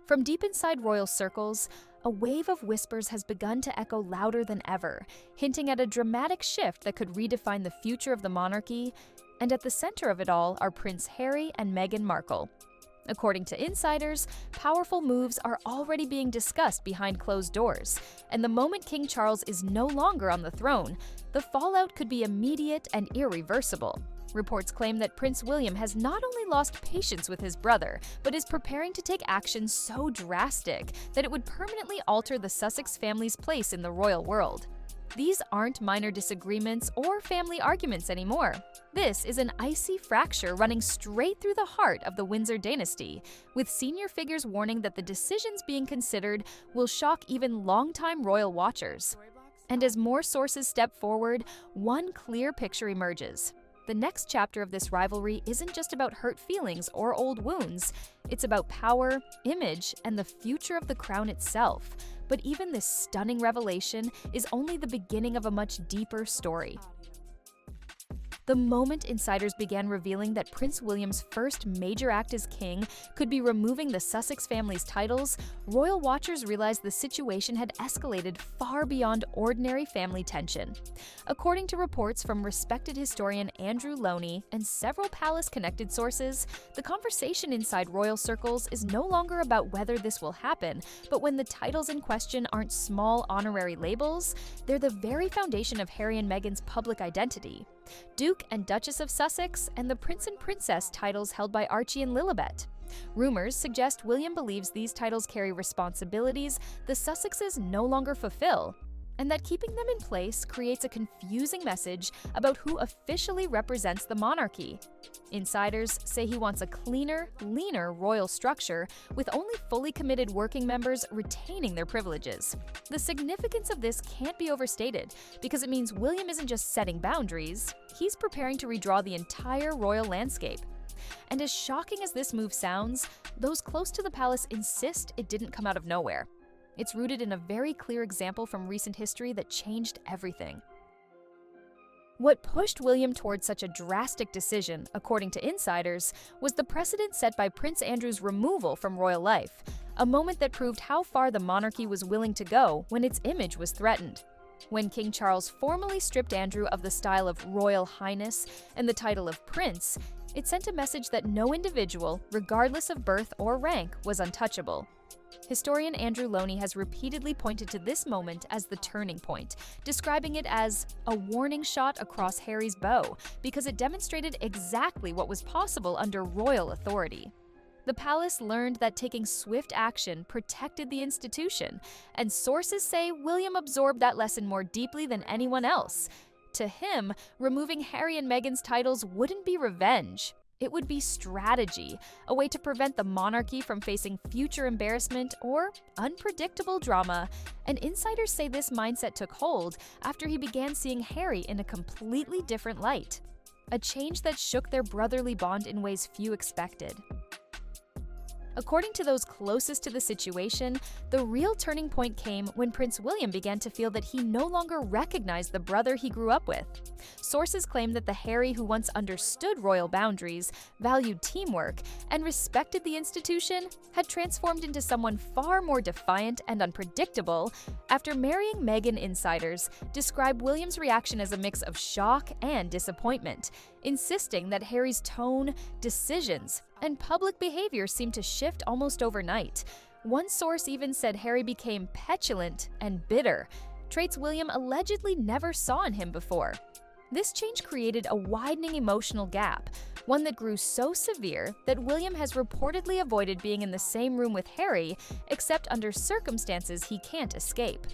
From deep inside royal circles, a wave of whispers has begun to echo louder than ever, hinting at a dramatic shift that could redefine the future of the monarchy, and at the center of it all are Prince Harry and Meghan Markle. According to insiders, powerful moves are already being discussed behind closed doors, and the moment King Charles is no longer on the throne, the fallout could be immediate and irreversible. Reports claim that Prince William has not only lost patience with his brother, but is preparing to take action so drastic that it would permanently alter the Sussex family's place in the royal world. These aren't minor disagreements or family arguments anymore. This is an icy fracture running straight through the heart of the Windsor dynasty, with senior figures warning that the decisions being considered will shock even longtime royal watchers. And as more sources step forward, one clear picture emerges. The next chapter of this rivalry isn't just about hurt feelings or old wounds. It's about power, image, and the future of the crown itself. But even this stunning revelation is only the beginning of a much deeper story. The moment insiders began revealing that Prince William's first major act as king could be removing the Sussex family's titles, royal watchers realized the situation had escalated far beyond ordinary family tension. According to reports from respected historian Andrew Loney and several palace-connected sources, the conversation inside royal circles is no longer about whether this will happen, but when the titles in question aren't small honorary labels, they're the very foundation of Harry and Meghan's public identity. Duke and Duchess of Sussex, and the Prince and Princess titles held by Archie and Lilibet. Rumors suggest William believes these titles carry responsibilities the Sussexes no longer fulfill, and that keeping them in place creates a confusing message about who officially represents the monarchy. Insiders say he wants a cleaner, leaner royal structure with only fully committed working members retaining their privileges. The significance of this can't be overstated because it means William isn't just setting boundaries, he's preparing to redraw the entire royal landscape. And as shocking as this move sounds, those close to the palace insist it didn't come out of nowhere. It's rooted in a very clear example from recent history that changed everything. What pushed William towards such a drastic decision, according to insiders, was the precedent set by Prince Andrew's removal from royal life, a moment that proved how far the monarchy was willing to go when its image was threatened. When King Charles formally stripped Andrew of the style of Royal Highness and the title of Prince, it sent a message that no individual, regardless of birth or rank, was untouchable. Historian Andrew Loney has repeatedly pointed to this moment as the turning point, describing it as a warning shot across Harry's bow because it demonstrated exactly what was possible under royal authority. The palace learned that taking swift action protected the institution, and sources say William absorbed that lesson more deeply than anyone else. To him, removing Harry and Meghan's titles wouldn't be revenge. It would be strategy, a way to prevent the monarchy from facing future embarrassment or unpredictable drama, and insiders say this mindset took hold after he began seeing Harry in a completely different light. A change that shook their brotherly bond in ways few expected. According to those closest to the situation, the real turning point came when Prince William began to feel that he no longer recognized the brother he grew up with. Sources claim that the Harry who once understood royal boundaries, valued teamwork, and respected the institution had transformed into someone far more defiant and unpredictable. After marrying Meghan, insiders describe William's reaction as a mix of shock and disappointment, insisting that Harry's tone, decisions, and public behavior seemed to shift almost overnight. One source even said Harry became petulant and bitter, traits William allegedly never saw in him before. This change created a widening emotional gap, one that grew so severe that William has reportedly avoided being in the same room with Harry, except under circumstances he can't escape.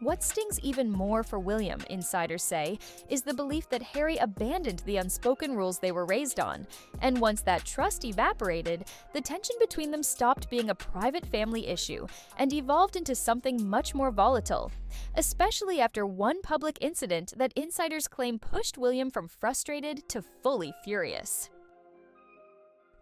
What stings even more for William, insiders say, is the belief that Harry abandoned the unspoken rules they were raised on, and once that trust evaporated, the tension between them stopped being a private family issue and evolved into something much more volatile, especially after one public incident that insiders claim pushed William from frustrated to fully furious.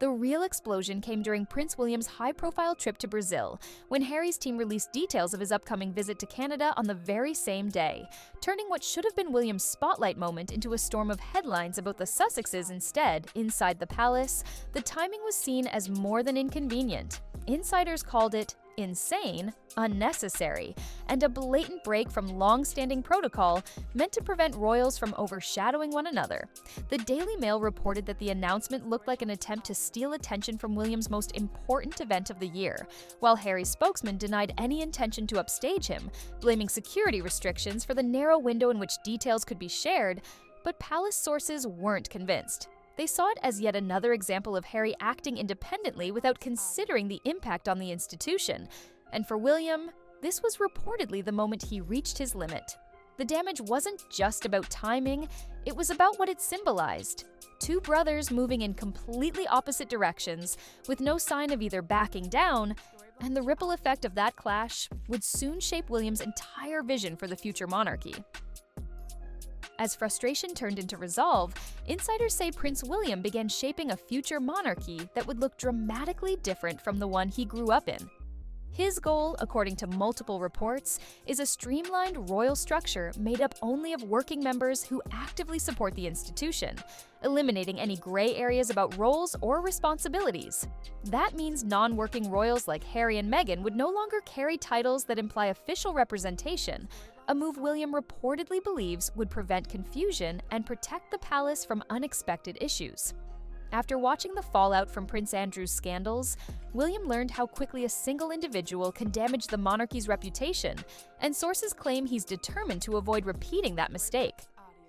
The real explosion came during Prince William's high-profile trip to Brazil, when Harry's team released details of his upcoming visit to Canada on the very same day, turning what should have been William's spotlight moment into a storm of headlines about the Sussexes instead. Inside the palace, the timing was seen as more than inconvenient. Insiders called it insane, unnecessary, and a blatant break from long-standing protocol meant to prevent royals from overshadowing one another. The Daily Mail reported that the announcement looked like an attempt to steal attention from William's most important event of the year, while Harry's spokesman denied any intention to upstage him, blaming security restrictions for the narrow window in which details could be shared, but palace sources weren't convinced. They saw it as yet another example of Harry acting independently without considering the impact on the institution. And for William, this was reportedly the moment he reached his limit. The damage wasn't just about timing, it was about what it symbolized. Two brothers moving in completely opposite directions, with no sign of either backing down, and the ripple effect of that clash would soon shape William's entire vision for the future monarchy. As frustration turned into resolve, insiders say Prince William began shaping a future monarchy that would look dramatically different from the one he grew up in. His goal, according to multiple reports, is a streamlined royal structure made up only of working members who actively support the institution, eliminating any gray areas about roles or responsibilities. That means non-working royals like Harry and Meghan would no longer carry titles that imply official representation, a move William reportedly believes would prevent confusion and protect the palace from unexpected issues. After watching the fallout from Prince Andrew's scandals, William learned how quickly a single individual can damage the monarchy's reputation, and sources claim he's determined to avoid repeating that mistake.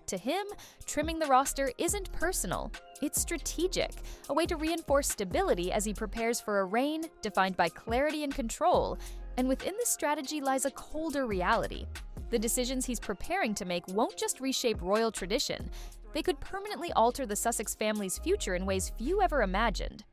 To him, trimming the roster isn't personal, it's strategic, a way to reinforce stability as he prepares for a reign defined by clarity and control, and within this strategy lies a colder reality. The decisions he's preparing to make won't just reshape royal tradition, they could permanently alter the Sussex family's future in ways few ever imagined.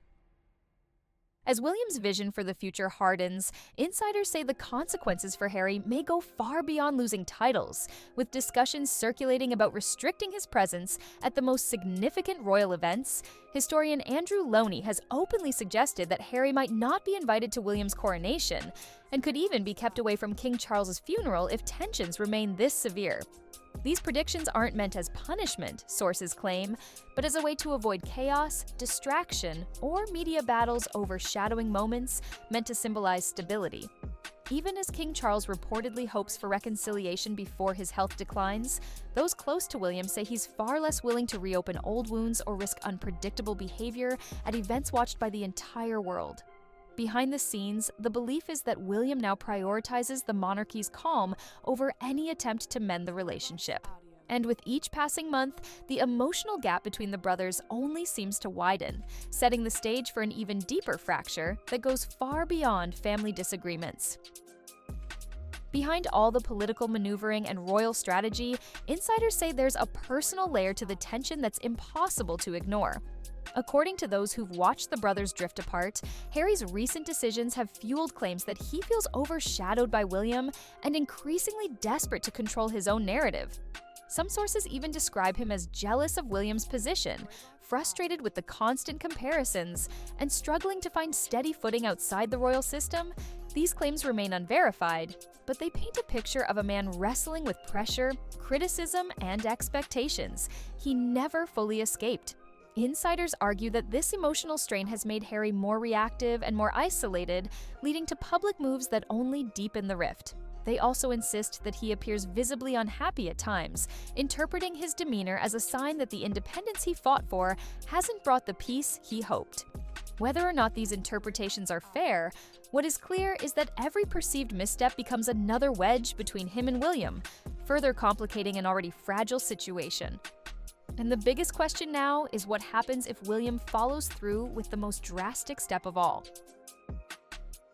As William's vision for the future hardens, insiders say the consequences for Harry may go far beyond losing titles, with discussions circulating about restricting his presence at the most significant royal events. Historian Andrew Loney has openly suggested that Harry might not be invited to William's coronation, and could even be kept away from King Charles's funeral if tensions remain this severe. These predictions aren't meant as punishment, sources claim, but as a way to avoid chaos, distraction, or media battles overshadowing moments meant to symbolize stability. Even as King Charles reportedly hopes for reconciliation before his health declines, those close to William say he's far less willing to reopen old wounds or risk unpredictable behavior at events watched by the entire world. Behind the scenes, the belief is that William now prioritizes the monarchy's calm over any attempt to mend the relationship. And with each passing month, the emotional gap between the brothers only seems to widen, setting the stage for an even deeper fracture that goes far beyond family disagreements. Behind all the political maneuvering and royal strategy, insiders say there's a personal layer to the tension that's impossible to ignore. According to those who've watched the brothers drift apart, Harry's recent decisions have fueled claims that he feels overshadowed by William and increasingly desperate to control his own narrative. Some sources even describe him as jealous of William's position, frustrated with the constant comparisons, and struggling to find steady footing outside the royal system. These claims remain unverified, but they paint a picture of a man wrestling with pressure, criticism, and expectations he never fully escaped. Insiders argue that this emotional strain has made Harry more reactive and more isolated, leading to public moves that only deepen the rift. They also insist that he appears visibly unhappy at times, interpreting his demeanor as a sign that the independence he fought for hasn't brought the peace he hoped. Whether or not these interpretations are fair, what is clear is that every perceived misstep becomes another wedge between him and William, further complicating an already fragile situation. And the biggest question now is what happens if William follows through with the most drastic step of all.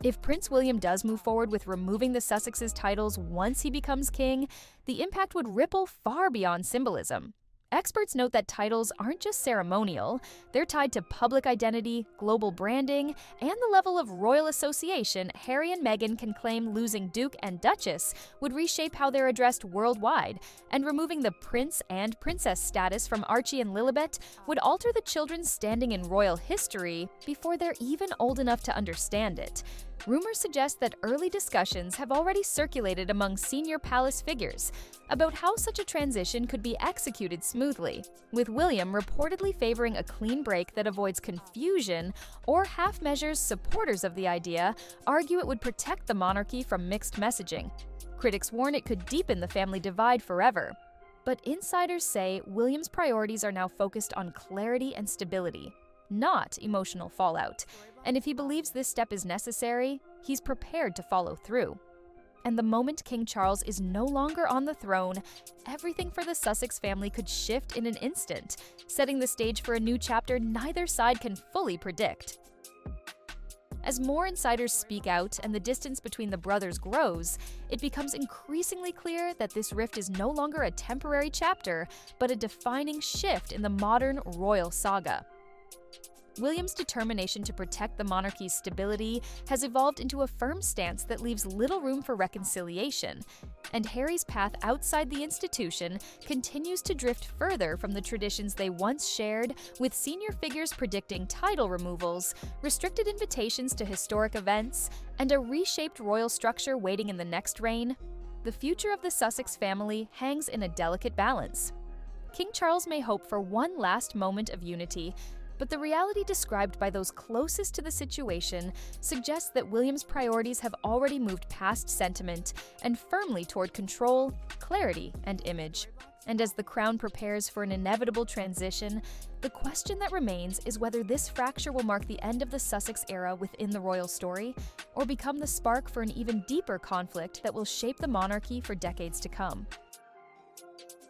If Prince William does move forward with removing the Sussexes' titles once he becomes king, the impact would ripple far beyond symbolism. Experts note that titles aren't just ceremonial, they're tied to public identity, global branding, and the level of royal association Harry and Meghan can claim losing Duke and Duchess would reshape how they're addressed worldwide, and removing the prince and princess status from Archie and Lilibet would alter the children's standing in royal history before they're even old enough to understand it. Rumors suggest that early discussions have already circulated among senior palace figures about how such a transition could be executed smoothly, with William reportedly favoring a clean break that avoids confusion, or half measures supporters of the idea argue it would protect the monarchy from mixed messaging. Critics warn it could deepen the family divide forever. But insiders say William's priorities are now focused on clarity and stability, not emotional fallout. And if he believes this step is necessary, he's prepared to follow through. And the moment King Charles is no longer on the throne, everything for the Sussex family could shift in an instant, setting the stage for a new chapter neither side can fully predict. As more insiders speak out and the distance between the brothers grows, it becomes increasingly clear that this rift is no longer a temporary chapter, but a defining shift in the modern royal saga. William's determination to protect the monarchy's stability has evolved into a firm stance that leaves little room for reconciliation, and Harry's path outside the institution continues to drift further from the traditions they once shared, with senior figures predicting title removals, restricted invitations to historic events, and a reshaped royal structure waiting in the next reign. The future of the Sussex family hangs in a delicate balance. King Charles may hope for one last moment of unity, but the reality described by those closest to the situation suggests that William's priorities have already moved past sentiment and firmly toward control, clarity, and image. And as the crown prepares for an inevitable transition, the question that remains is whether this fracture will mark the end of the Sussex era within the royal story, or become the spark for an even deeper conflict that will shape the monarchy for decades to come.